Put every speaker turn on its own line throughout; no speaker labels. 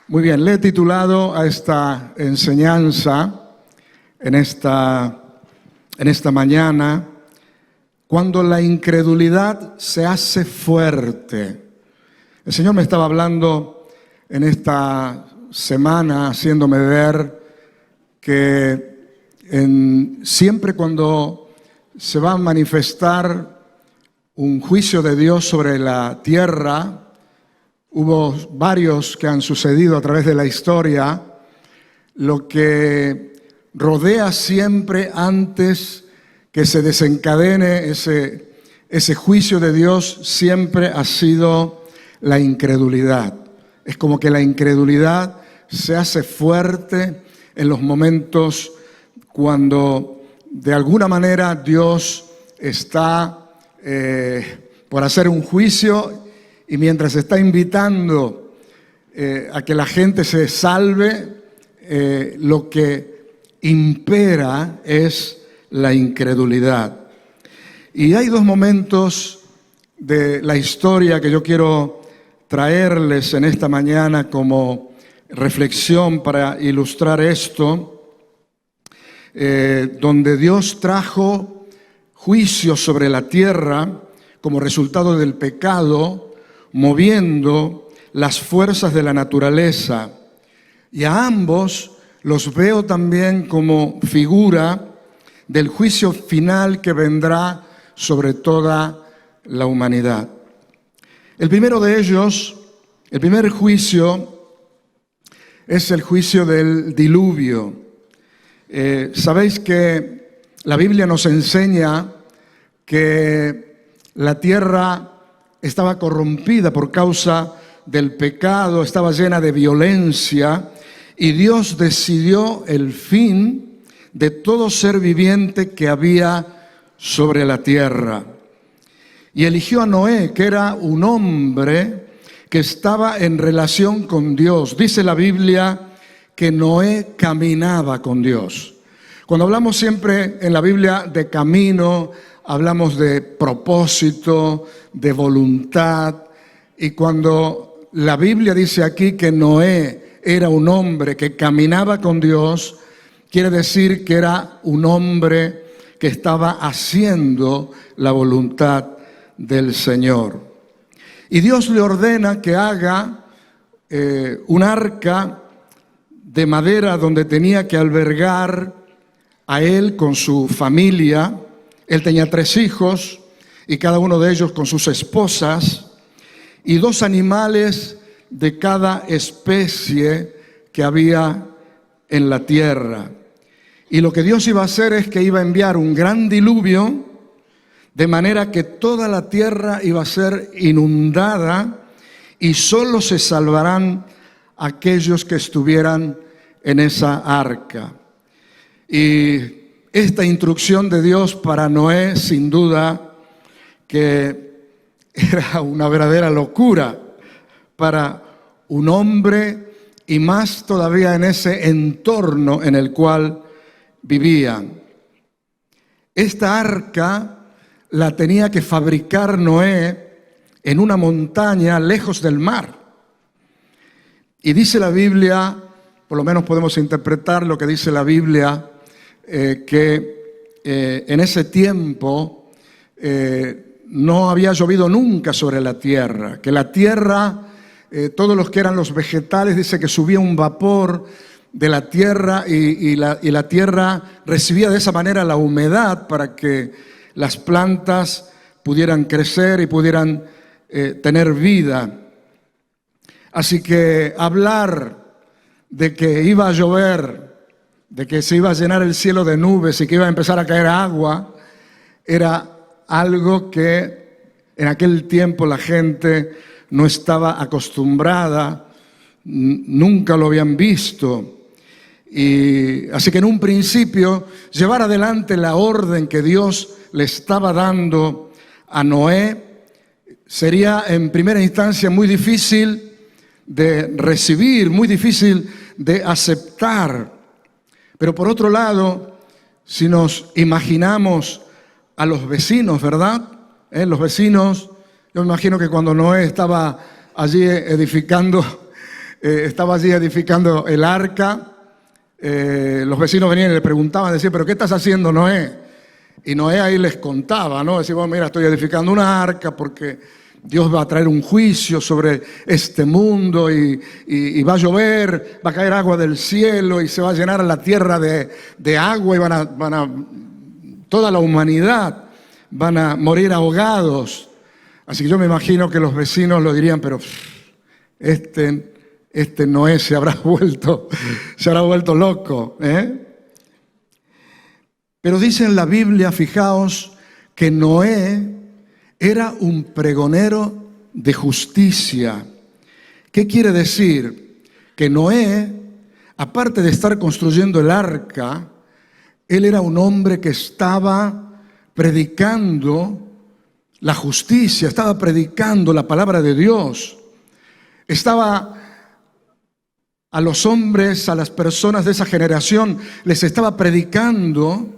Muy bien, le he titulado a esta enseñanza en esta mañana, cuando la incredulidad se hace fuerte. El Señor me estaba hablando en esta semana, haciéndome ver que siempre cuando se va a manifestar un juicio de Dios sobre la tierra, hubo varios que han sucedido a través de la historia, lo que rodea siempre antes que se desencadene ese juicio de Dios siempre ha sido la incredulidad. Es como que la incredulidad se hace fuerte en los momentos cuando de alguna manera Dios está por hacer un juicio. Y mientras está invitando a que la gente se salve, lo que impera es la incredulidad. Y hay dos momentos de la historia que yo quiero traerles en esta mañana como reflexión para ilustrar esto, donde Dios trajo juicio sobre la tierra como resultado del pecado, moviendo las fuerzas de la naturaleza. Y a ambos los veo también como figura del juicio final que vendrá sobre toda la humanidad. El primero de ellos, el primer juicio, es el juicio del diluvio. Sabéis que la Biblia nos enseña que la tierra estaba corrompida por causa del pecado, estaba llena de violencia, y Dios decidió el fin de todo ser viviente que había sobre la tierra. Y eligió a Noé, que era un hombre que estaba en relación con Dios. Dice la Biblia que Noé caminaba con Dios. Cuando hablamos siempre en la Biblia de camino, hablamos de propósito, de voluntad, y cuando la Biblia dice aquí que Noé era un hombre que caminaba con Dios, quiere decir que era un hombre que estaba haciendo la voluntad del Señor. Y Dios le ordena que haga un arca de madera donde tenía que albergar a él con su familia. Él tenía 3 hijos y cada uno de ellos con sus esposas y 2 animales de cada especie que había en la tierra. Y lo que Dios iba a hacer es que iba a enviar un gran diluvio, de manera que toda la tierra iba a ser inundada y solo se salvarán aquellos que estuvieran en esa arca. Y esta instrucción de Dios para Noé, sin duda, que era una verdadera locura para un hombre y más todavía en ese entorno en el cual vivían. Esta arca la tenía que fabricar Noé en una montaña lejos del mar. Y dice la Biblia, por lo menos podemos interpretar lo que dice la Biblia, que en ese tiempo no había llovido nunca sobre la tierra, que la tierra, todos los que eran los vegetales, dice que subía un vapor de la tierra y la tierra recibía de esa manera la humedad para que las plantas pudieran crecer y pudieran tener vida. Así que hablar de que iba a llover, de que se iba a llenar el cielo de nubes y que iba a empezar a caer agua, era algo que en aquel tiempo la gente no estaba acostumbrada, nunca lo habían visto. Y así que en un principio, llevar adelante la orden que Dios le estaba dando a Noé sería en primera instancia muy difícil de recibir, muy difícil de aceptar. Pero por otro lado, si nos imaginamos a los vecinos, ¿verdad? Los vecinos, yo me imagino que cuando Noé estaba allí edificando estaba allí edificando el arca. Los vecinos venían y le preguntaban, decían, ¿pero qué estás haciendo, Noé? Y Noé ahí les contaba, ¿no? Decía, bueno, mira, estoy edificando una arca porque Dios va a traer un juicio sobre este mundo y va a llover, va a caer agua del cielo y se va a llenar la tierra de agua y toda la humanidad van a morir ahogados. Así que yo me imagino que los vecinos lo dirían, pero este Noé se habrá vuelto loco, ¿eh? Pero dice en la Biblia, fijaos, que Noé era un pregonero de justicia. ¿Qué quiere decir? Que Noé, aparte de estar construyendo el arca, él era un hombre que estaba predicando la justicia, estaba predicando la palabra de Dios. Estaba a los hombres, a las personas de esa generación, les estaba predicando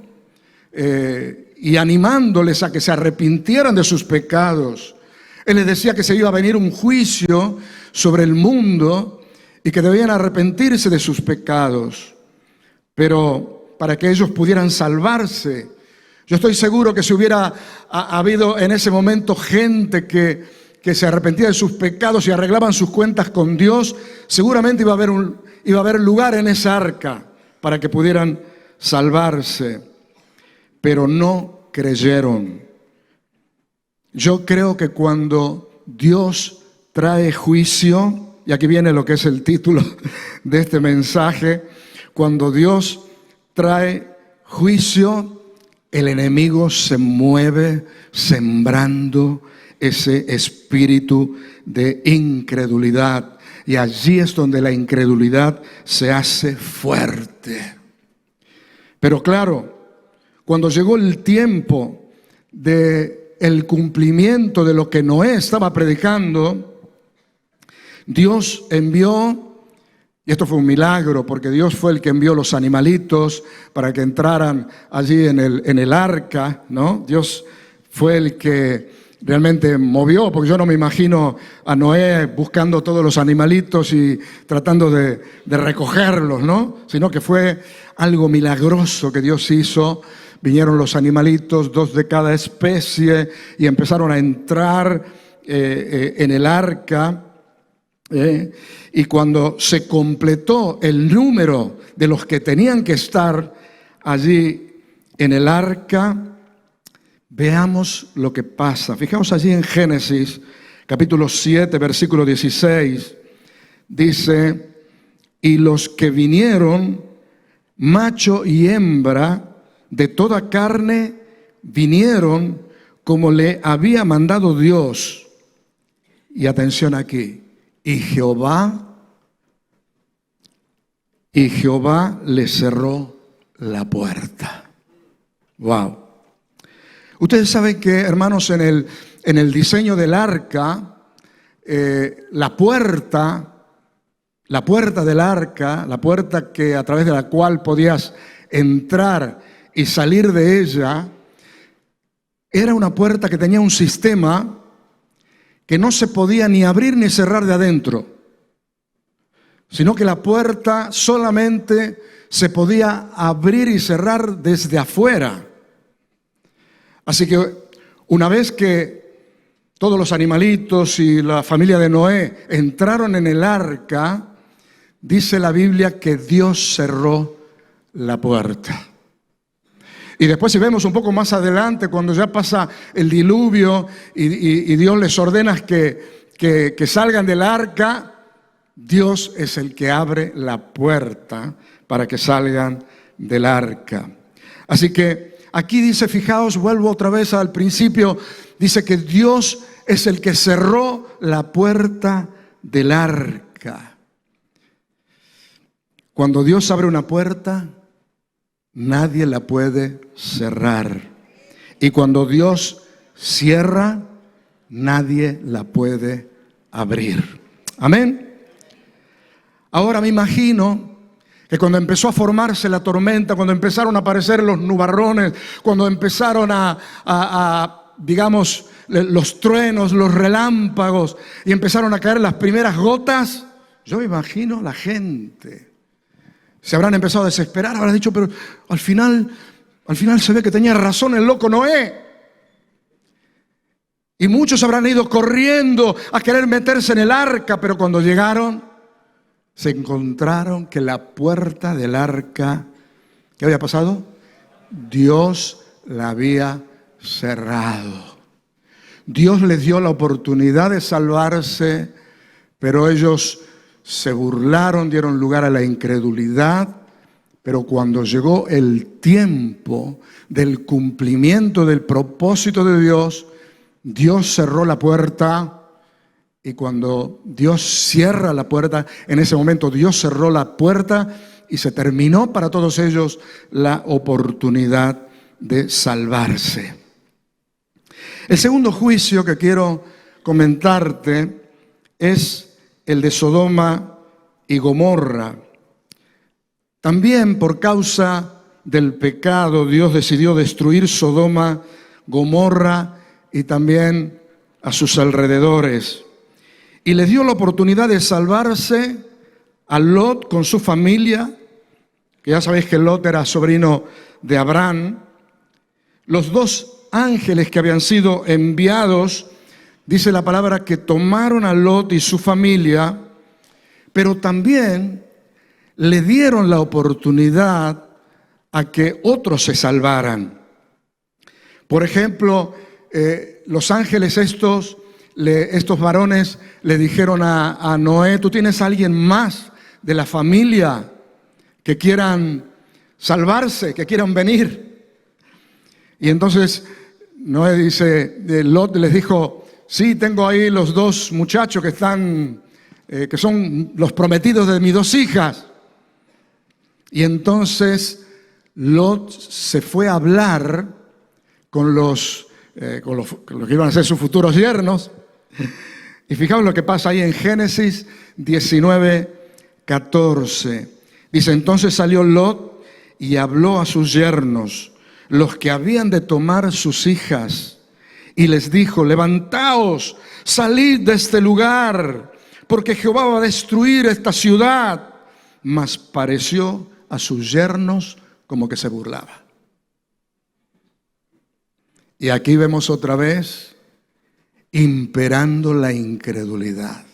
y animándoles a que se arrepintieran de sus pecados. Él les decía que se iba a venir un juicio sobre el mundo y que debían arrepentirse de sus pecados, pero para que ellos pudieran salvarse. Yo estoy seguro que si hubiera habido en ese momento gente que se arrepentía de sus pecados y arreglaban sus cuentas con Dios, seguramente iba a haber lugar en esa arca para que pudieran salvarse. Pero no creyeron. Yo creo que cuando Dios trae juicio, y aquí viene lo que es el título de este mensaje, cuando Dios trae juicio, el enemigo se mueve sembrando ese espíritu de incredulidad. Y allí es donde la incredulidad se hace fuerte. Pero claro, cuando llegó el tiempo del cumplimiento de lo que Noé estaba predicando, Dios envió, y esto fue un milagro, porque Dios fue el que envió los animalitos para que entraran allí en el arca, ¿no? Dios fue el que realmente movió, porque yo no me imagino a Noé buscando todos los animalitos y tratando de recogerlos, ¿no? Sino que fue algo milagroso que Dios hizo. Vinieron los animalitos, 2 de cada especie, y empezaron a entrar en el arca. Y cuando se completó el número de los que tenían que estar allí en el arca, veamos lo que pasa. Fijaos allí en Génesis, capítulo 7, versículo 16. Dice, y los que vinieron, macho y hembra, de toda carne, vinieron como le había mandado Dios. Y atención aquí, y Jehová le cerró la puerta. Wow. Ustedes saben que, hermanos, en el diseño del arca, la puerta del arca, la puerta que a través de la cual podías entrar y salir de ella, era una puerta que tenía un sistema que no se podía ni abrir ni cerrar de adentro, sino que la puerta solamente se podía abrir y cerrar desde afuera. Así que una vez que todos los animalitos y la familia de Noé entraron en el arca, dice la Biblia que Dios cerró la puerta. Y después, si vemos un poco más adelante, cuando ya pasa el diluvio y Dios les ordena que salgan del arca, Dios es el que abre la puerta para que salgan del arca. Así que aquí dice, fijaos, vuelvo otra vez al principio, dice que Dios es el que cerró la puerta del arca. Cuando Dios abre una puerta, nadie la puede cerrar. Y cuando Dios cierra, nadie la puede abrir. Amén. Ahora me imagino que cuando empezó a formarse la tormenta, cuando empezaron a aparecer los nubarrones, cuando empezaron digamos, los truenos, los relámpagos, y empezaron a caer las primeras gotas, Yo me imagino la gente. Se habrán empezado a desesperar, habrán dicho, pero al final se ve que tenía razón el loco Noé. Y muchos habrán ido corriendo a querer meterse en el arca, pero cuando llegaron, se encontraron que la puerta del arca, ¿qué había pasado? Dios la había cerrado. Dios les dio la oportunidad de salvarse, pero ellos se burlaron, dieron lugar a la incredulidad. Pero cuando llegó el tiempo del cumplimiento del propósito de Dios, Dios cerró la puerta. Y cuando Dios cierra la puerta, en ese momento Dios cerró la puerta y se terminó para todos ellos la oportunidad de salvarse. El segundo juicio que quiero comentarte es el de Sodoma y Gomorra. También por causa del pecado, Dios decidió destruir Sodoma, Gomorra y también a sus alrededores. Y les dio la oportunidad de salvarse a Lot con su familia, que ya sabéis que Lot era sobrino de Abraham. Los dos ángeles que habían sido enviados, dice la palabra, que tomaron a Lot y su familia, pero también le dieron la oportunidad a que otros se salvaran. Por ejemplo, los ángeles estos varones le dijeron a Noé, ¿tú tienes a alguien más de la familia que quieran salvarse, que quieran venir? Y entonces Noé dice, Lot les dijo, sí, tengo ahí los dos muchachos que están, que son los prometidos de mis dos hijas. Y entonces Lot se fue a hablar con los que iban a ser sus futuros yernos. Y fijaos lo que pasa ahí en Génesis 19:14. Dice, entonces salió Lot y habló a sus yernos, los que habían de tomar sus hijas, y les dijo, levantaos, salid de este lugar, porque Jehová va a destruir esta ciudad. Mas pareció a sus yernos como que se burlaba. Y aquí vemos otra vez imperando la incredulidad.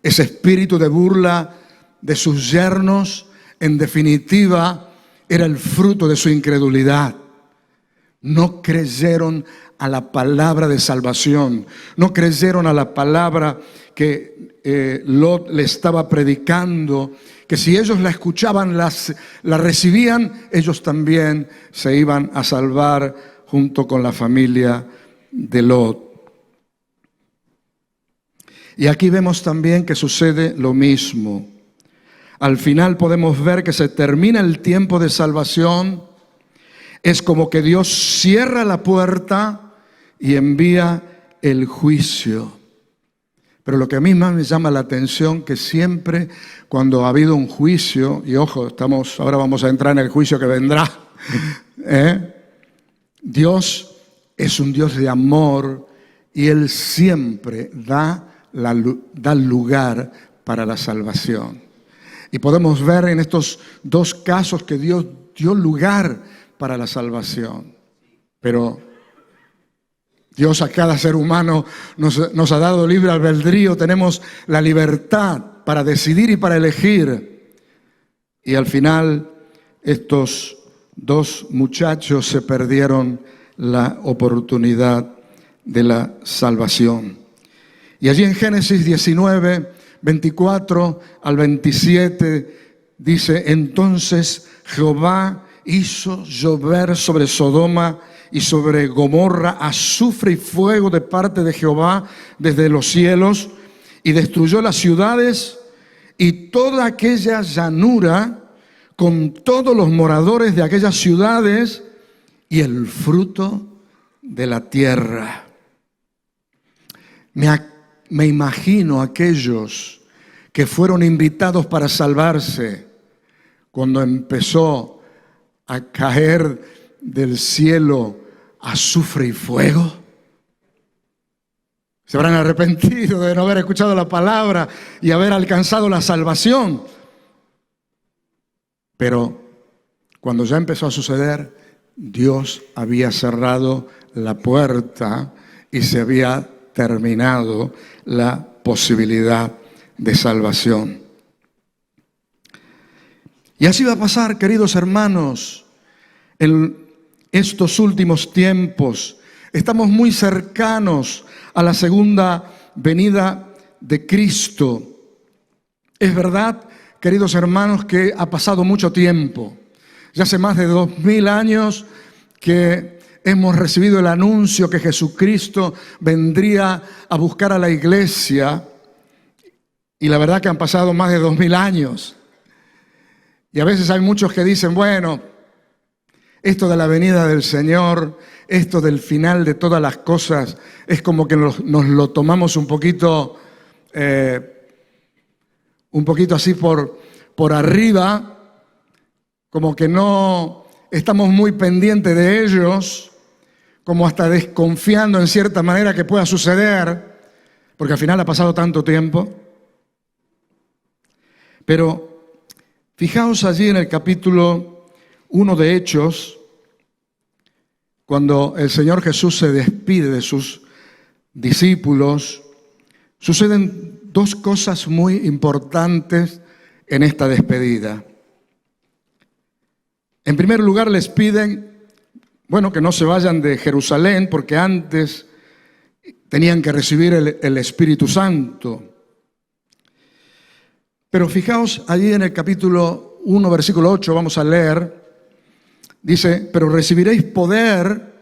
Ese espíritu de burla de sus yernos, en definitiva, era el fruto de su incredulidad. No creyeron a la palabra de salvación, no creyeron a la palabra que Lot le estaba predicando, que si ellos la escuchaban, la recibían, ellos también se iban a salvar junto con la familia de Lot. Y aquí vemos también que sucede lo mismo. Al final podemos ver que se termina el tiempo de salvación. Es como que Dios cierra la puerta y envía el juicio. Pero lo que a mí más me llama la atención, que siempre cuando ha habido un juicio, y ojo, ahora vamos a entrar en el juicio que vendrá, Dios es un Dios de amor y Él siempre da lugar para la salvación. Y podemos ver en estos dos casos que Dios dio lugar para la salvación. Pero Dios a cada ser humano nos ha dado libre albedrío, tenemos la libertad para decidir y para elegir. Y al final estos dos muchachos se perdieron la oportunidad de la salvación. Y allí en Génesis 19:24 al 27 dice, entonces Jehová hizo llover sobre Sodoma y sobre Gomorra azufre y fuego de parte de Jehová desde los cielos, y destruyó las ciudades y toda aquella llanura con todos los moradores de aquellas ciudades y el fruto de la tierra. Me imagino aquellos que fueron invitados para salvarse cuando empezó a caer del cielo azufre y fuego. Se habrán arrepentido de no haber escuchado la palabra y haber alcanzado la salvación. Pero cuando ya empezó a suceder, Dios había cerrado la puerta y se había terminado la posibilidad de salvación. Y así va a pasar, queridos hermanos, en estos últimos tiempos. Estamos muy cercanos a la segunda venida de Cristo. Es verdad, queridos hermanos, que ha pasado mucho tiempo. Ya hace más de 2000 años que hemos recibido el anuncio que Jesucristo vendría a buscar a la iglesia. Y la verdad que han pasado más de 2000 años. Y a veces hay muchos que dicen, bueno, esto de la venida del Señor, esto del final de todas las cosas, es como que nos lo tomamos un poquito así por arriba, como que no estamos muy pendientes de ellos, como hasta desconfiando en cierta manera que pueda suceder, porque al final ha pasado tanto tiempo. Pero fijaos allí en el capítulo 1 de Hechos, cuando el Señor Jesús se despide de sus discípulos, suceden dos cosas muy importantes en esta despedida. En primer lugar, les piden, que no se vayan de Jerusalén, porque antes tenían que recibir el Espíritu Santo. Pero fijaos allí en el capítulo 1, versículo 8, vamos a leer, dice, pero recibiréis poder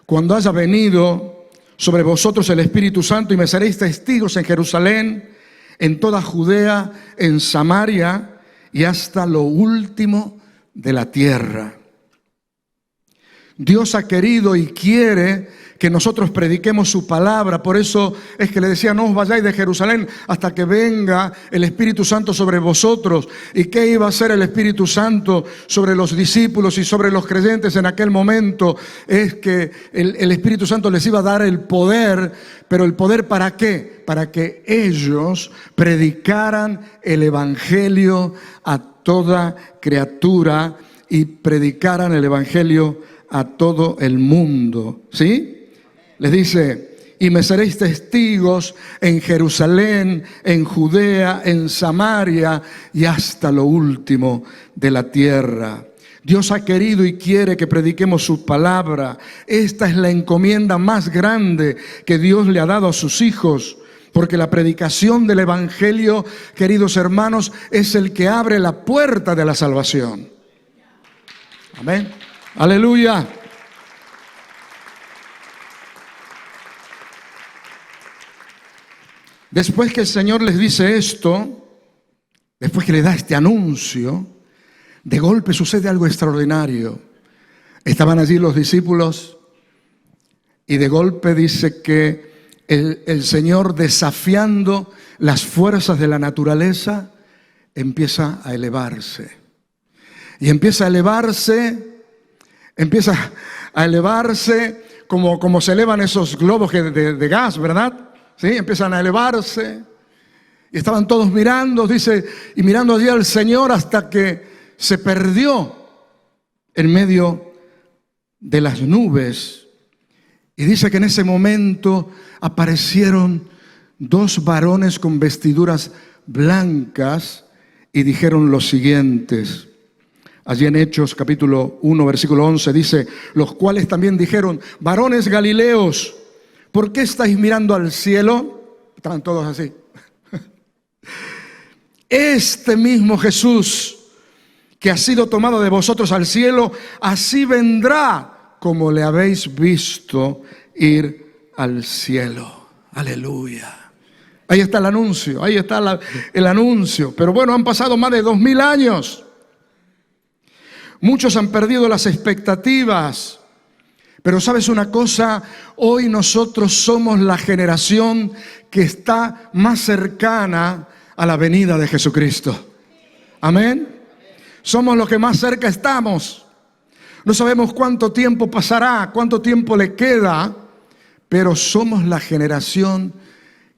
cuando haya venido sobre vosotros el Espíritu Santo y me seréis testigos en Jerusalén, en toda Judea, en Samaria y hasta lo último de la tierra. Dios ha querido y quiere que nosotros prediquemos su palabra. Por eso es que le decía, no os vayáis de Jerusalén hasta que venga el Espíritu Santo sobre vosotros. ¿Y qué iba a hacer el Espíritu Santo sobre los discípulos y sobre los creyentes en aquel momento? Es que el Espíritu Santo les iba a dar el poder. ¿Pero el poder para qué? Para que ellos predicaran el Evangelio a toda criatura y predicaran el Evangelio a todo el mundo. ¿Sí? Les dice, y me seréis testigos en Jerusalén, en Judea, en Samaria y hasta lo último de la tierra. Dios ha querido y quiere que prediquemos su palabra. Esta es la encomienda más grande que Dios le ha dado a sus hijos, porque la predicación del Evangelio, queridos hermanos, es el que abre la puerta de la salvación. Amén. Aleluya. Después que el Señor les dice esto, después que le da este anuncio, de golpe sucede algo extraordinario. Estaban allí los discípulos y de golpe dice que el Señor, desafiando las fuerzas de la naturaleza, empieza a elevarse. Y empieza a elevarse como se elevan esos globos de gas, ¿verdad? ¿Sí? Empiezan a elevarse. Y estaban todos mirando, dice, y mirando allí al Señor hasta que se perdió en medio de las nubes. Y dice que en ese momento aparecieron dos varones con vestiduras blancas y dijeron los siguientes. Allí en Hechos capítulo 1 versículo 11 dice, los cuales también dijeron, varones galileos, ¿por qué estáis mirando al cielo? Estaban todos así. Este mismo Jesús que ha sido tomado de vosotros al cielo, así vendrá como le habéis visto ir al cielo. Aleluya. Ahí está el anuncio, el anuncio. Pero bueno, han pasado más de 2000 años. Muchos han perdido las expectativas. Pero ¿sabes una cosa? Hoy nosotros somos la generación que está más cercana a la venida de Jesucristo. Amén. Somos los que más cerca estamos. No sabemos cuánto tiempo pasará, cuánto tiempo le queda, pero somos la generación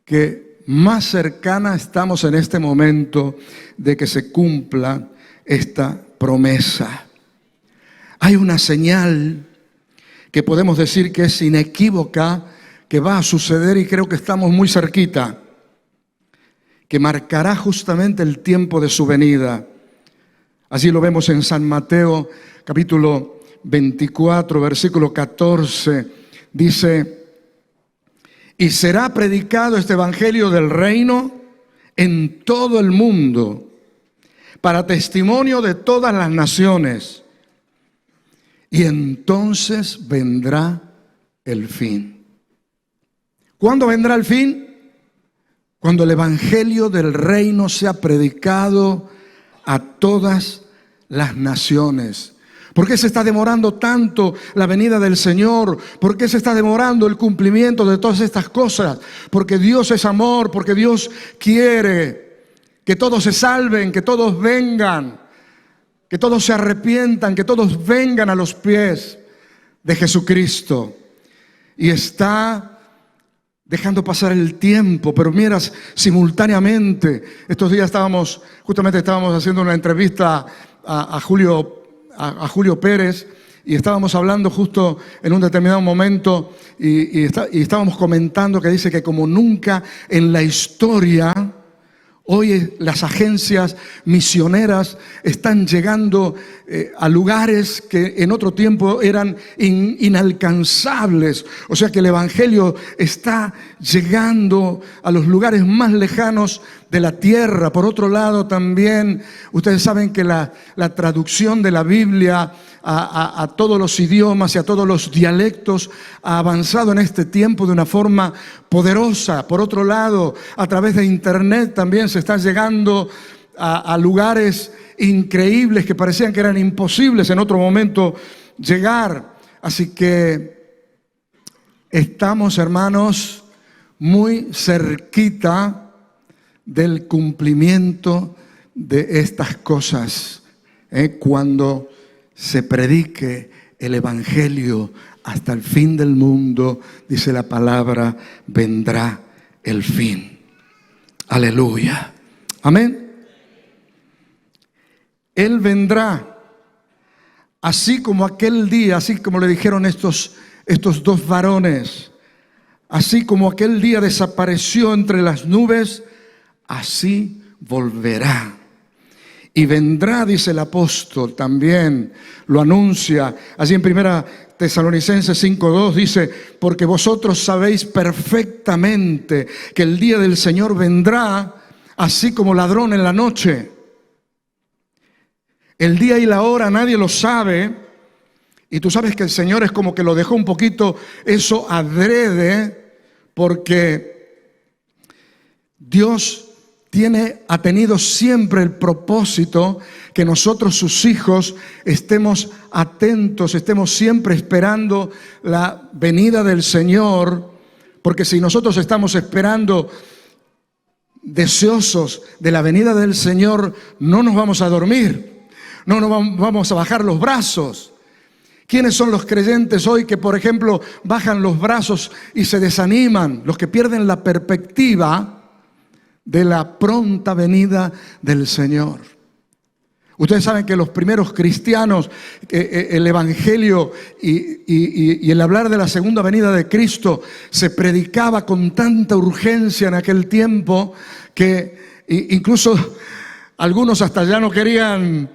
que más cercana estamos en este momento de que se cumpla esta promesa. Hay una señal que podemos decir que es inequívoca, que va a suceder y creo que estamos muy cerquita, que marcará justamente el tiempo de su venida. Así lo vemos en San Mateo, capítulo 24, versículo 14. Dice: y será predicado este evangelio del reino en todo el mundo, para testimonio de todas las naciones. Y entonces vendrá el fin. ¿Cuándo vendrá el fin? Cuando el evangelio del reino sea predicado a todas las naciones. ¿Por qué se está demorando tanto la venida del Señor? ¿Por qué se está demorando el cumplimiento de todas estas cosas? Porque Dios es amor, porque Dios quiere que todos se salven, que todos vengan, que todos se arrepientan, que todos vengan a los pies de Jesucristo. Y está dejando pasar el tiempo, pero miras, simultáneamente, estos días estábamos haciendo una entrevista a Julio Pérez, y estábamos hablando justo en un determinado momento y estábamos comentando que dice que como nunca en la historia, hoy las agencias misioneras están llegando a lugares que en otro tiempo eran inalcanzables. O sea que el evangelio está llegando a los lugares más lejanos de la tierra. Por otro lado también, ustedes saben que la traducción de la Biblia a todos los idiomas y a todos los dialectos ha avanzado en este tiempo de una forma poderosa. Por otro lado, a través de internet también se está llegando a lugares increíbles que parecían que eran imposibles en otro momento llegar. Así que estamos, hermanos, muy cerquita del cumplimiento de estas cosas, cuando se predique el evangelio hasta el fin del mundo, dice la palabra, vendrá el fin. Aleluya. Amén. Él vendrá, así como aquel día, así como le dijeron estos dos varones, así como aquel día desapareció entre las nubes, así volverá. Y vendrá, dice el apóstol, también lo anuncia. Allí en 1 Tesalonicenses 5:2 dice: porque vosotros sabéis perfectamente que el día del Señor vendrá así como ladrón en la noche. El día y la hora nadie lo sabe. Y tú sabes que el Señor es como que lo dejó un poquito eso adrede, porque Dios ha tenido siempre el propósito que nosotros, sus hijos, estemos atentos, estemos siempre esperando la venida del Señor, porque si nosotros estamos esperando deseosos de la venida del Señor, no nos vamos a dormir, no nos vamos a bajar los brazos. ¿Quiénes son los creyentes hoy que, por ejemplo, bajan los brazos y se desaniman? Los que pierden la perspectiva de la pronta venida del Señor. Ustedes saben que los primeros cristianos, el evangelio y el hablar de la segunda venida de Cristo se predicaba con tanta urgencia en aquel tiempo que incluso algunos hasta ya no querían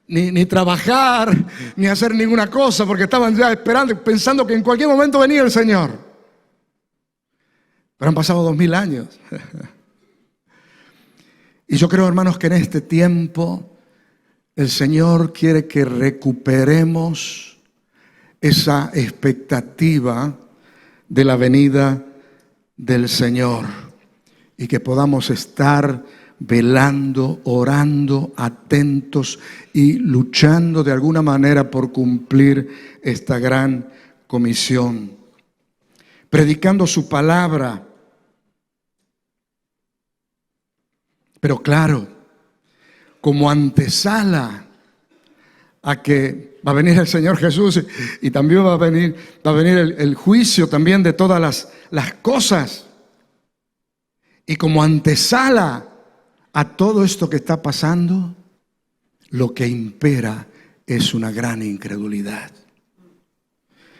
ni trabajar ni hacer ninguna cosa, porque estaban ya esperando, pensando que en cualquier momento venía el Señor. Pero han pasado 2000 años. Y yo creo, hermanos, que en este tiempo el Señor quiere que recuperemos esa expectativa de la venida del Señor y que podamos estar velando, orando, atentos y luchando de alguna manera por cumplir esta gran comisión. Predicando su palabra. Pero claro, como antesala a que va a venir el Señor Jesús y también va a venir el juicio también de todas las cosas. Y como antesala a todo esto que está pasando, lo que impera es una gran incredulidad.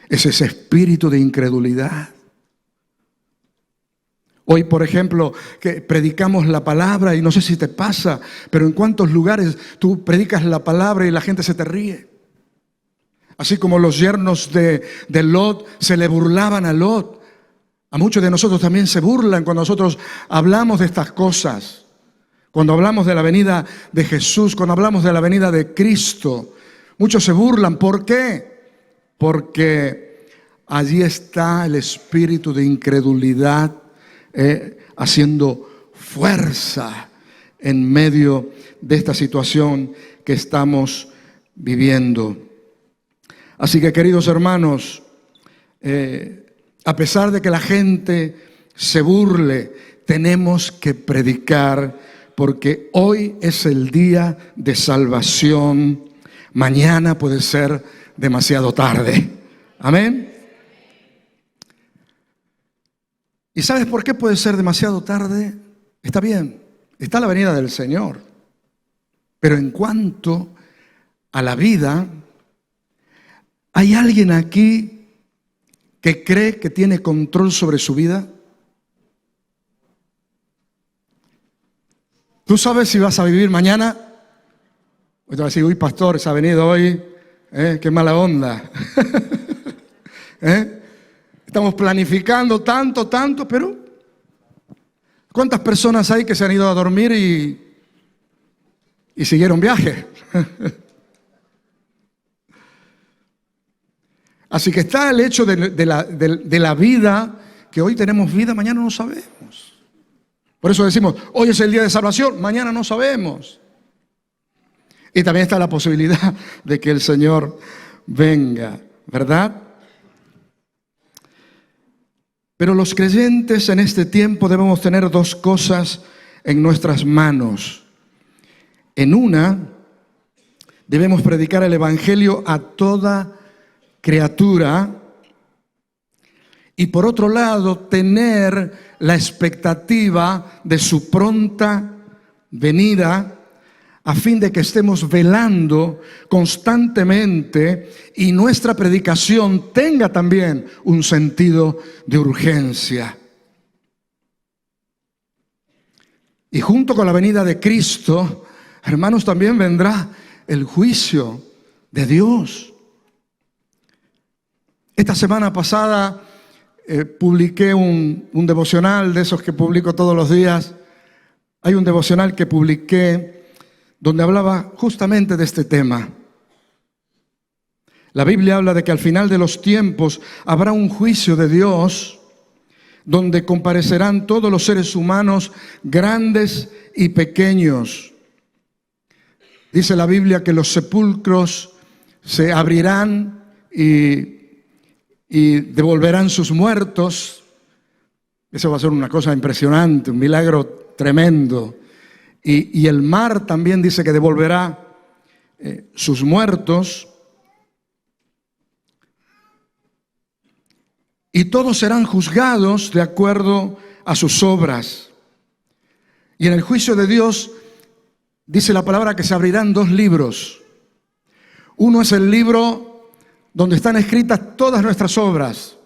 Es ese espíritu de incredulidad. Hoy, por ejemplo, que predicamos la palabra, y no sé si te pasa, pero en cuántos lugares tú predicas la palabra y la gente se te ríe. Así como los yernos de Lot se le burlaban a Lot, a muchos de nosotros también se burlan cuando nosotros hablamos de estas cosas. Cuando hablamos de la venida de Jesús, cuando hablamos de la venida de Cristo, muchos se burlan. ¿Por qué? Porque allí está el espíritu de incredulidad haciendo fuerza en medio de esta situación que estamos viviendo. Así que, queridos hermanos, a pesar de que la gente se burle, tenemos que predicar, porque hoy es el día de salvación. Mañana puede ser demasiado tarde. Amén. ¿Y sabes por qué puede ser demasiado tarde? Está bien, está la venida del Señor. Pero en cuanto a la vida, ¿hay alguien aquí que cree que tiene control sobre su vida? ¿Tú sabes si vas a vivir mañana? Hoy te vas a decir, uy, pastor, se ha venido hoy, qué mala onda. Estamos planificando tanto, pero ¿cuántas personas hay que se han ido a dormir y siguieron viaje? Así que está el hecho de la vida, que hoy tenemos vida, mañana no sabemos. Por eso decimos, hoy es el día de salvación, mañana no sabemos. Y también está la posibilidad de que el Señor venga, ¿verdad? Pero los creyentes en este tiempo debemos tener dos cosas en nuestras manos. En una, debemos predicar el Evangelio a toda criatura. Y por otro lado, tener la expectativa de su pronta venida, a fin de que estemos velando constantemente y nuestra predicación tenga también un sentido de urgencia. Y junto con la venida de Cristo, hermanos, también vendrá el juicio de Dios. Esta semana pasada publiqué un devocional de esos que publico todos los días. Hay un devocional que publiqué donde hablaba justamente de este tema. La Biblia habla de que al final de los tiempos habrá un juicio de Dios donde comparecerán todos los seres humanos, grandes y pequeños. Dice la Biblia que los sepulcros se abrirán y devolverán sus muertos. Eso va a ser una cosa impresionante, un milagro tremendo. Y el mar también dice que devolverá sus muertos. Y todos serán juzgados de acuerdo a sus obras. Y en el juicio de Dios dice la palabra que se abrirán dos libros. Uno es el libro donde están escritas todas nuestras obras.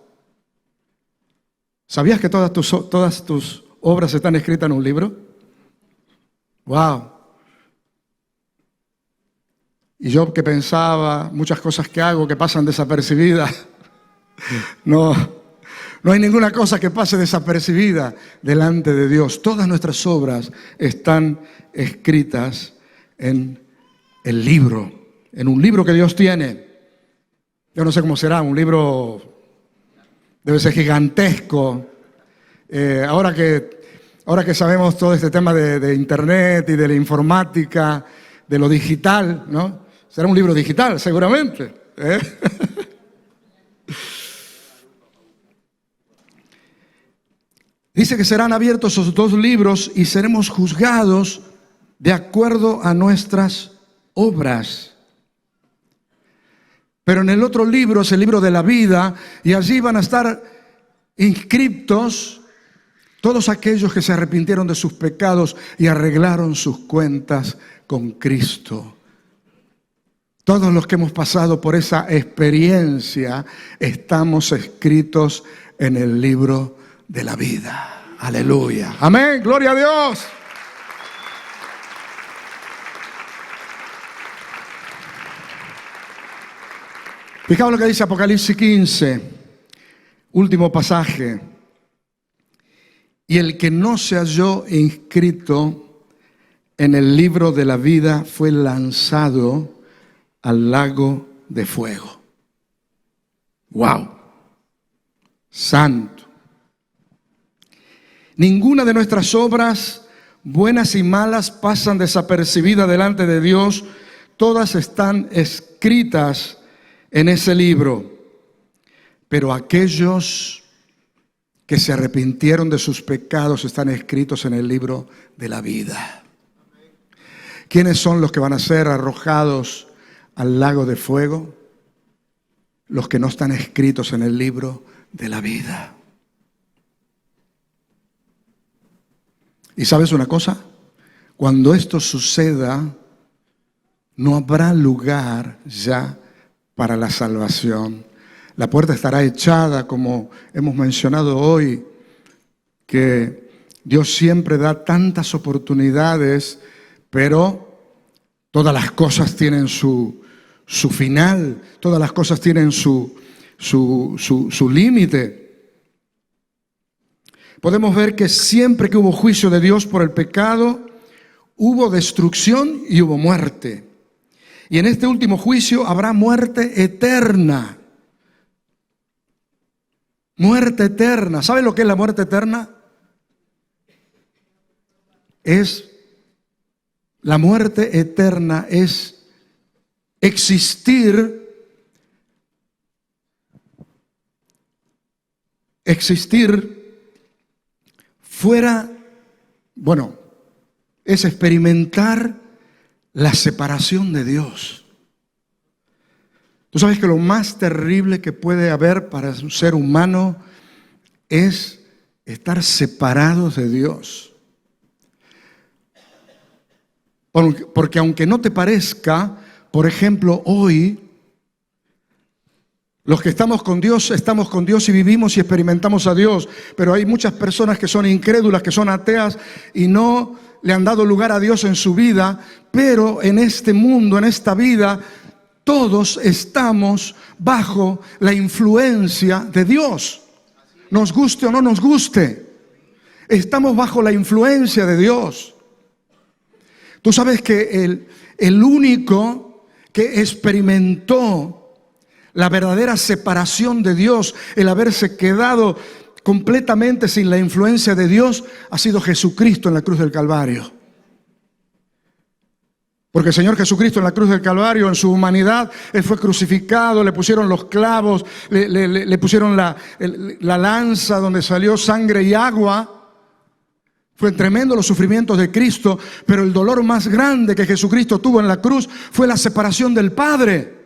¿Sabías que todas tus obras están escritas en un libro? ¡Wow! Y yo que pensaba, muchas cosas que hago que pasan desapercibidas. No hay ninguna cosa que pase desapercibida delante de Dios. Todas nuestras obras están escritas en el libro, en un libro que Dios tiene. Yo no sé cómo será, un libro debe ser gigantesco. Ahora que sabemos todo este tema de internet y de la informática, de lo digital, ¿no? Será un libro digital, seguramente. Dice que serán abiertos esos dos libros y seremos juzgados de acuerdo a nuestras obras. Pero en el otro libro es el libro de la vida y allí van a estar inscritos Todos aquellos que se arrepintieron de sus pecados y arreglaron sus cuentas con Cristo. Todos los que hemos pasado por esa experiencia estamos escritos en el libro de la vida. Aleluya. Amén. Gloria a Dios. Fijaos lo que dice Apocalipsis 15, último pasaje. Y el que no se halló inscrito en el libro de la vida fue lanzado al lago de fuego. ¡Wow! Santo. Ninguna de nuestras obras, buenas y malas, pasan desapercibidas delante de Dios. Todas están escritas en ese libro. Pero aquellos que se arrepintieron de sus pecados están escritos en el libro de la vida. ¿Quiénes son los que van a ser arrojados al lago de fuego? Los que no están escritos en el libro de la vida. ¿Y sabes una cosa? Cuando esto suceda, no habrá lugar ya para la salvación. La puerta estará echada, como hemos mencionado hoy, que Dios siempre da tantas oportunidades, pero todas las cosas tienen su final, todas las cosas tienen su límite. Podemos ver que siempre que hubo juicio de Dios por el pecado, hubo destrucción y hubo muerte. Y en este último juicio habrá muerte eterna. Muerte eterna. ¿Sabe lo que es la muerte eterna? La muerte eterna es existir fuera, es experimentar la separación de Dios. Tú sabes que lo más terrible que puede haber para un ser humano es estar separados de Dios. Porque aunque no te parezca, por ejemplo, hoy, los que estamos con Dios y vivimos y experimentamos a Dios. Pero hay muchas personas que son incrédulas, que son ateas y no le han dado lugar a Dios en su vida. Pero en este mundo, en esta vida, todos estamos bajo la influencia de Dios. Nos guste o no nos guste, estamos bajo la influencia de Dios. Tú sabes que el único que experimentó la verdadera separación de Dios, el haberse quedado completamente sin la influencia de Dios, ha sido Jesucristo en la cruz del Calvario. Porque el Señor Jesucristo en la cruz del Calvario, en su humanidad, Él fue crucificado, le pusieron los clavos, le pusieron la lanza donde salió sangre y agua. Fue tremendo los sufrimientos de Cristo, pero el dolor más grande que Jesucristo tuvo en la cruz fue la separación del Padre.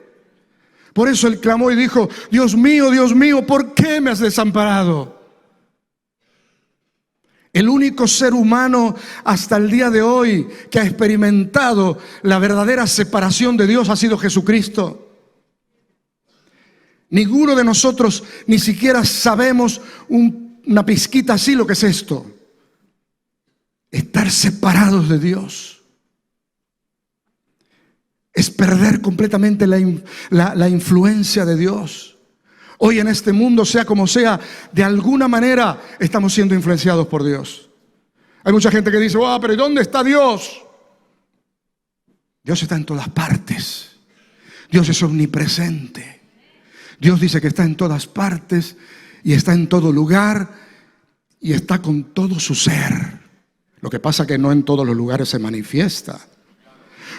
Por eso Él clamó y dijo: Dios mío, ¿por qué me has desamparado? El único ser humano hasta el día de hoy que ha experimentado la verdadera separación de Dios ha sido Jesucristo. Ninguno de nosotros ni siquiera sabemos una pizquita así lo que es esto. Estar separados de Dios es perder completamente la influencia de Dios. Hoy en este mundo, sea como sea, de alguna manera estamos siendo influenciados por Dios. Hay mucha gente que dice: pero ¿dónde está Dios? Dios está en todas partes. Dios es omnipresente. Dios dice que está en todas partes y está en todo lugar y está con todo su ser. Lo que pasa es que no en todos los lugares se manifiesta.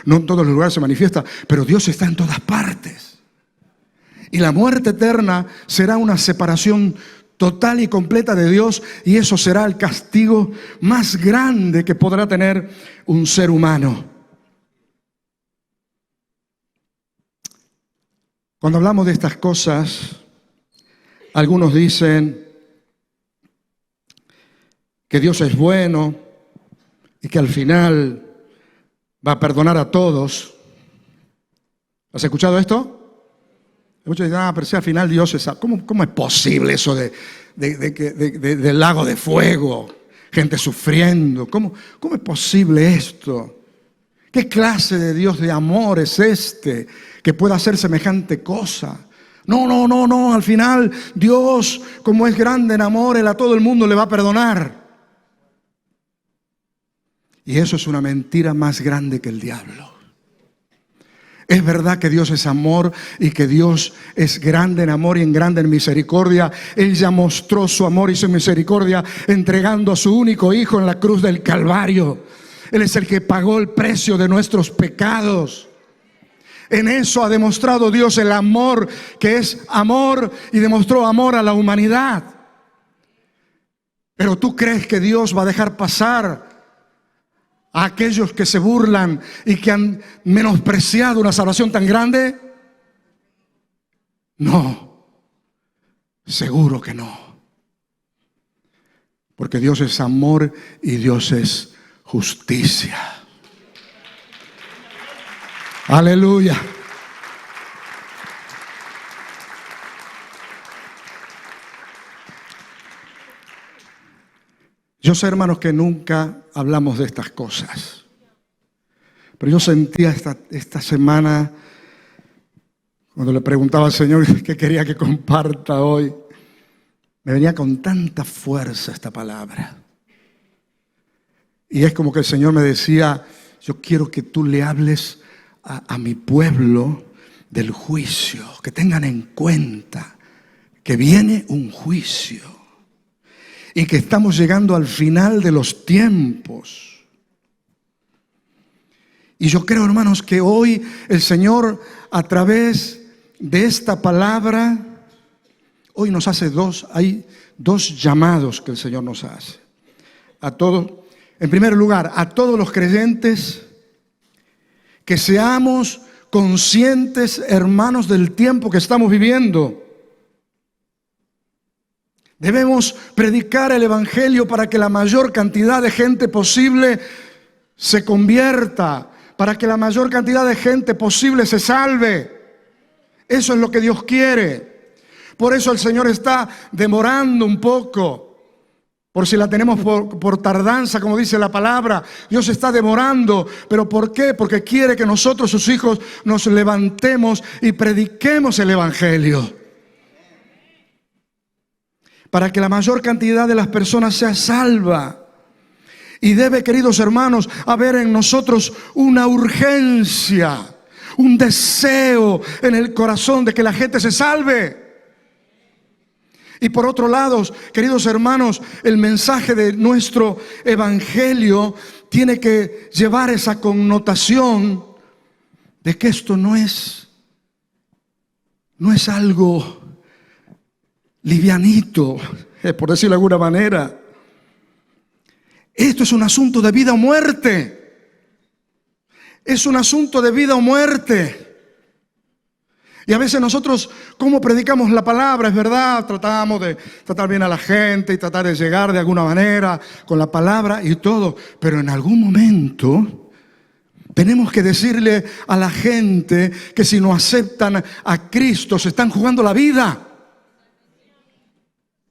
No en todos los lugares se manifiesta, pero Dios está en todas partes. Y la muerte eterna será una separación total y completa de Dios, y eso será el castigo más grande que podrá tener un ser humano. Cuando hablamos de estas cosas, algunos dicen: que Dios es bueno y que al final va a perdonar a todos. ¿Has escuchado esto? Muchos dicen, pero si al final Dios es... ¿Cómo es posible eso del lago de fuego? Gente sufriendo. ¿Cómo es posible esto? ¿Qué clase de Dios de amor es este que pueda hacer semejante cosa? No. Al final Dios, como es grande en amor, Él a todo el mundo le va a perdonar. Y eso es una mentira más grande que el diablo. Es verdad que Dios es amor y que Dios es grande en amor y en grande en misericordia. Él ya mostró su amor y su misericordia entregando a su único Hijo en la cruz del Calvario. Él es el que pagó el precio de nuestros pecados. En eso ha demostrado Dios el amor, que es amor, y demostró amor a la humanidad. Pero ¿tú crees que Dios va a dejar pasar a aquellos que se burlan y que han menospreciado una salvación tan grande? No, seguro que no. Porque Dios es amor y Dios es justicia. Aleluya. Yo sé, hermanos, que nunca hablamos de estas cosas. Pero yo sentía esta semana, cuando le preguntaba al Señor qué quería que comparta hoy, me venía con tanta fuerza esta palabra. Y es como que el Señor me decía, yo quiero que tú le hables a mi pueblo del juicio, que tengan en cuenta que viene un juicio. Y que estamos llegando al final de los tiempos. Y yo creo, hermanos, que hoy el Señor, a través de esta palabra, hoy nos hace hay dos llamados que el Señor nos hace. A todos, en primer lugar, a todos los creyentes, que seamos conscientes, hermanos, del tiempo que estamos viviendo. Debemos predicar el Evangelio para que la mayor cantidad de gente posible se convierta, para que la mayor cantidad de gente posible se salve. Eso es lo que Dios quiere. Por eso el Señor está demorando un poco, por si la tenemos por tardanza, como dice la palabra. Dios está demorando. ¿Pero por qué? Porque quiere que nosotros, sus hijos, nos levantemos y prediquemos el Evangelio, para que la mayor cantidad de las personas sea salva. Y debe, queridos hermanos, haber en nosotros una urgencia, un deseo en el corazón de que la gente se salve. Y por otro lado, queridos hermanos, el mensaje de nuestro Evangelio tiene que llevar esa connotación de que esto no es algo livianito, por decirlo de alguna manera. Esto es un asunto de vida o muerte. Es un asunto de vida o muerte. Y a veces nosotros, ¿cómo predicamos la palabra? Es verdad, tratamos de tratar bien a la gente y tratar de llegar de alguna manera con la palabra y todo. Pero en algún momento tenemos que decirle a la gente que si no aceptan a Cristo se están jugando la vida.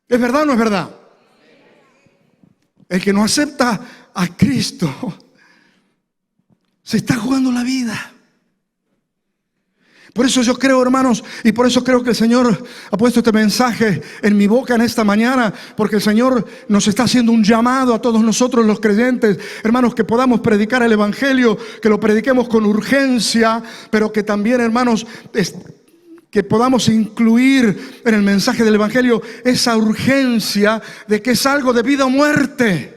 ¿Es verdad o no es verdad? El que no acepta a Cristo se está jugando la vida. Por eso yo creo, hermanos, y por eso creo que el Señor ha puesto este mensaje en mi boca en esta mañana, porque el Señor nos está haciendo un llamado a todos nosotros los creyentes, hermanos, que podamos predicar el Evangelio, que lo prediquemos con urgencia, pero que también, hermanos, que podamos incluir en el mensaje del Evangelio esa urgencia de que es algo de vida o muerte.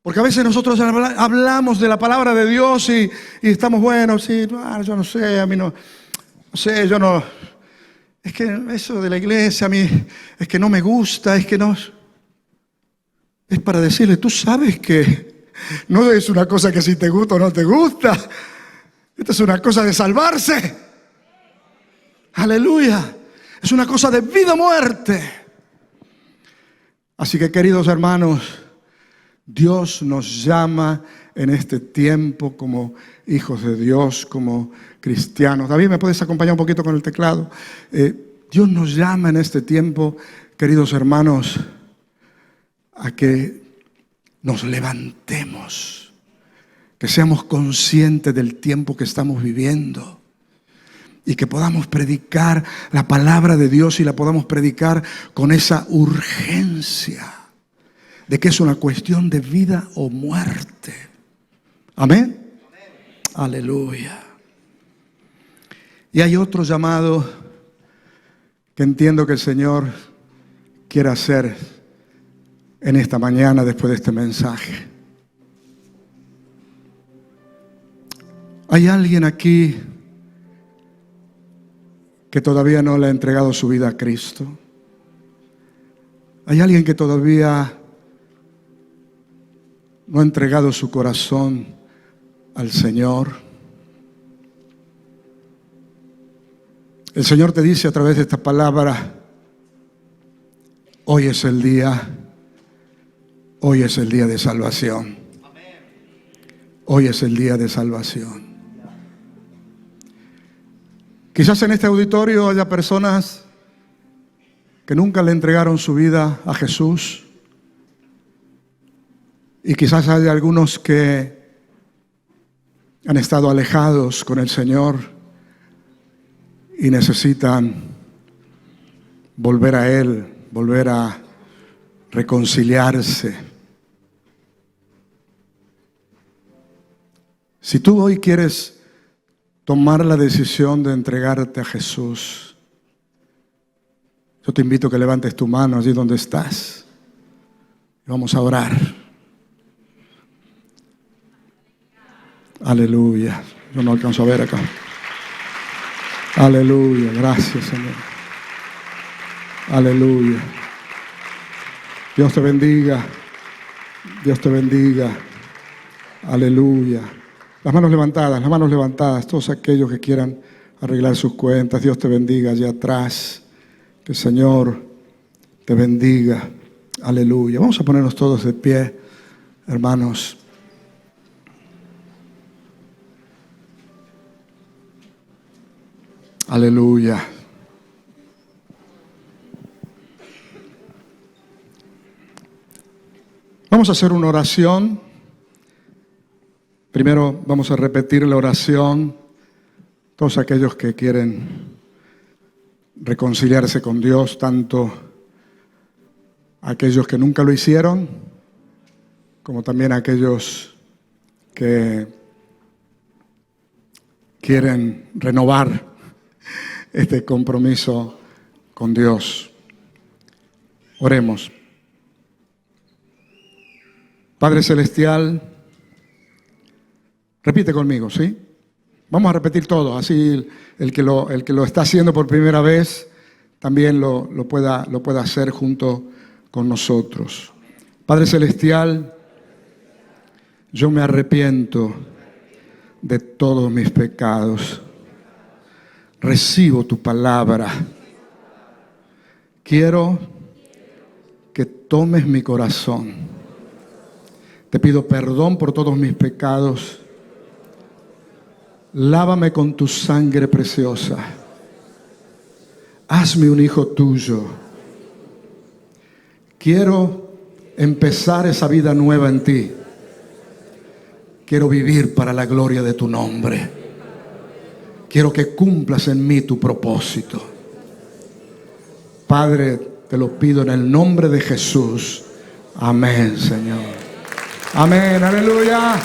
Porque a veces nosotros hablamos de la palabra de Dios y estamos, bueno, sí, yo no sé, a mí no sé, yo no, es que eso de la iglesia a mí es que no me gusta, es que no, es para decirle, tú sabes que no es una cosa que si te gusta o no te gusta. Esto es una cosa de salvarse. Aleluya. Es una cosa de vida o muerte. Así que, queridos hermanos, Dios nos llama en este tiempo como hijos de Dios, como cristianos. David, ¿me puedes acompañar un poquito con el teclado? Dios nos llama en este tiempo, queridos hermanos, a que nos levantemos, que seamos conscientes del tiempo que estamos viviendo y que podamos predicar la palabra de Dios y la podamos predicar con esa urgencia de que es una cuestión de vida o muerte. Amén. Aleluya. Y hay otro llamado que entiendo que el Señor quiere hacer en esta mañana después de este mensaje. ¿Hay alguien aquí que todavía no le ha entregado su vida a Cristo? ¿Hay alguien que todavía no ha entregado su corazón al Señor? El Señor te dice a través de esta palabra: hoy es el día de salvación. Hoy es el día de salvación. Quizás en este auditorio haya personas que nunca le entregaron su vida a Jesús. Y quizás haya algunos que han estado alejados con el Señor y necesitan volver a Él, volver a reconciliarse. Si tú hoy quieres tomar la decisión de entregarte a Jesús, yo te invito a que levantes tu mano allí donde estás y vamos a orar. Aleluya. Yo no alcanzo a ver acá. Aleluya. Gracias, Señor. Aleluya. Dios te bendiga. Dios te bendiga. Aleluya. Las manos levantadas, todos aquellos que quieran arreglar sus cuentas. Dios te bendiga allá atrás. Que el Señor te bendiga. Aleluya. Vamos a ponernos todos de pie, hermanos. Aleluya. Vamos a hacer una oración. Primero vamos a repetir la oración. Todos aquellos que quieren reconciliarse con Dios, tanto aquellos que nunca lo hicieron, como también aquellos que quieren renovar este compromiso con Dios. Oremos. Padre Celestial, repite conmigo, ¿sí? Vamos a repetir todo, así el que lo está haciendo por primera vez también lo pueda hacer junto con nosotros. Padre Celestial, yo me arrepiento de todos mis pecados. Recibo tu palabra. Quiero que tomes mi corazón. Te pido perdón por todos mis pecados. Lávame con tu sangre preciosa. Hazme un hijo tuyo. Quiero empezar esa vida nueva en ti. Quiero vivir para la gloria de tu nombre. Quiero que cumplas en mí tu propósito. Padre, te lo pido en el nombre de Jesús. Amén, Señor. Amén, aleluya.